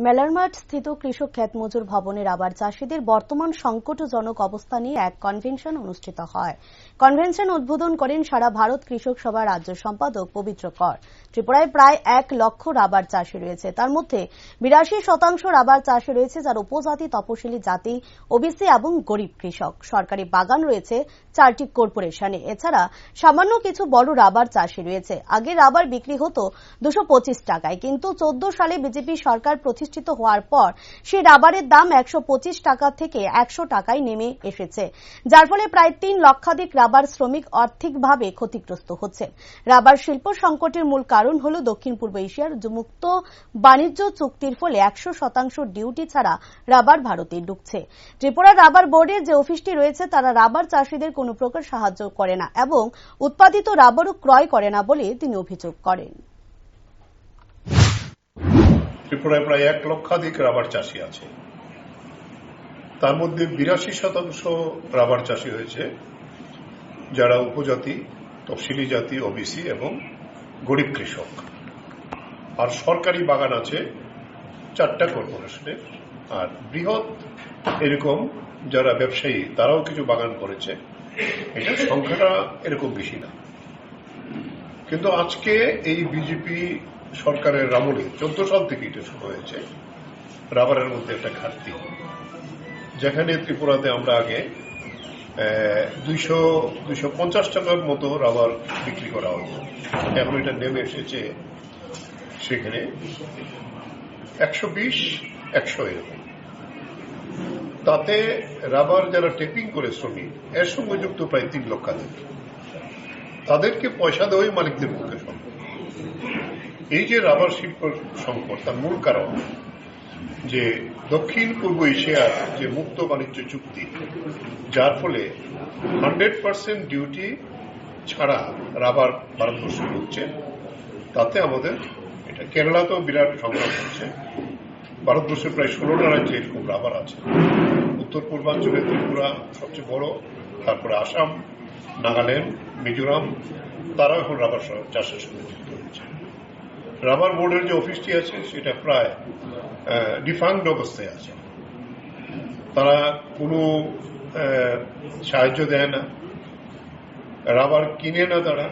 মেলারমাঠ স্থিত কৃষক ক্ষেত মজুর ভবনে রাবার চাষীদের বর্তমান সংকটজনক অবস্থা নিয়ে এক কনভেনশন অনুষ্ঠিত হয়। কনভেনশন উদ্বোধন করেন সারা ভারত কৃষক সভা রাজ্য সম্পাদক পবিত্র কর। ত্রিপুরায় প্রায় 1 লক্ষ রাবার চাষী রয়েছে, তার মধ্যে 82% রাবার চাষী রয়েছে যার উপজাতি, তপশিলি জাতি, ওবিসি এবং গরিব কৃষক। সরকারি বাগান রয়েছে 4টি কর্পোরেশনে। এছাড়া সামান্য কিছু বড় রাবার চাষী রয়েছে। আগে রাবার বিক্রি হতো 225 টাকায়, কিন্তু 14 সালে বিজেপি সরকার প্রতিষ্ঠিত হওয়ার পর সেই রাবারের দাম 125 টাকা থেকে 100 টাকায় নেমে এসেছে, যার ফলে প্রায় 3 লক্ষাধিক রাবার শ্রমিক আর্থিকভাবে ক্ষতিগ্রস্ত হচ্ছে। রাবার শিল্প সংকটের মূল কারণ হল দক্ষিণ পূর্ব এশিয়ার মুক্ত বাণিজ্য চুক্তির ফলে 100% ডিউটি ছাড়া রাবার ভারতে ঢুকছে। ত্রিপুরা রাবার বোর্ডের যে অফিসটি রয়েছে তারা রাবার চাষীদের কোনো প্রকার সাহায্য করে না এবং উৎপাদিত রাবারও ক্রয় করে না বলে তিনি অভিযোগ করেন। ত্রিপুরায় প্রায় 1 লক্ষাধিক রাবার চাষী আছে। তার মধ্যে 82% রাবার চাষী হয়েছে যারা উপজাতি, তফসিলি জাতি, ওবিসি এবং গরিব কৃষক। আর সরকারি বাগান আছে 4টা কর্পোরেশনের। আর বৃহৎ এরকম যারা ব্যবসায়ী তারাও কিছু বাগান করেছে। এটা সংখ্যাটা এরকম বেশি না, কিন্তু আজকে এই বিজেপি সরকারের আমলে 14 সাল থেকে এটা শুরু হয়েছে রাবারের মধ্যে একটা ঘাটতি, যেখানে ত্রিপুরাতে আমরা আগে 250 টাকার মতো রাবার বিক্রি করা হতো, এখন এটা নেমে এসেছে সেখানে 120-100 এরকম। তাতে রাবার যারা টেপিং করে শ্রমিক, এর সঙ্গে যুক্ত প্রায় 3 লক্ষাধিক, তাদেরকে পয়সা দেওয়াই মালিকদের পক্ষে সম্ভব। এই যে রাবার শিল্প সংকট, তার মূল কারণ যে দক্ষিণ পূর্ব এশিয়ার যে মুক্ত বাণিজ্য চুক্তি, যার ফলে 100% ডিউটি ছাড়া রাবার ভারতবর্ষে ঢুকছে। তাতে আমাদের এটা কেরালাতেও বিরাট সংকট হচ্ছে। ভারতবর্ষের প্রায় 16টা রাজ্যে এরকম রাবার আছে। উত্তর পূর্বাঞ্চলে ত্রিপুরা সবচেয়ে বড়, তারপরে আসাম, নাগাল্যান্ড, মিজোরাম, তারা এখন রাবার চাষের সঙ্গে যুক্ত হচ্ছে। রাবার বোর্ডের যে অফিসটি আছে সেটা প্রায় ডিফাঙ্কড অবস্থায় আছে। তারা কোনো সাহায্য দেয় না, রাবার কিনে না তারা।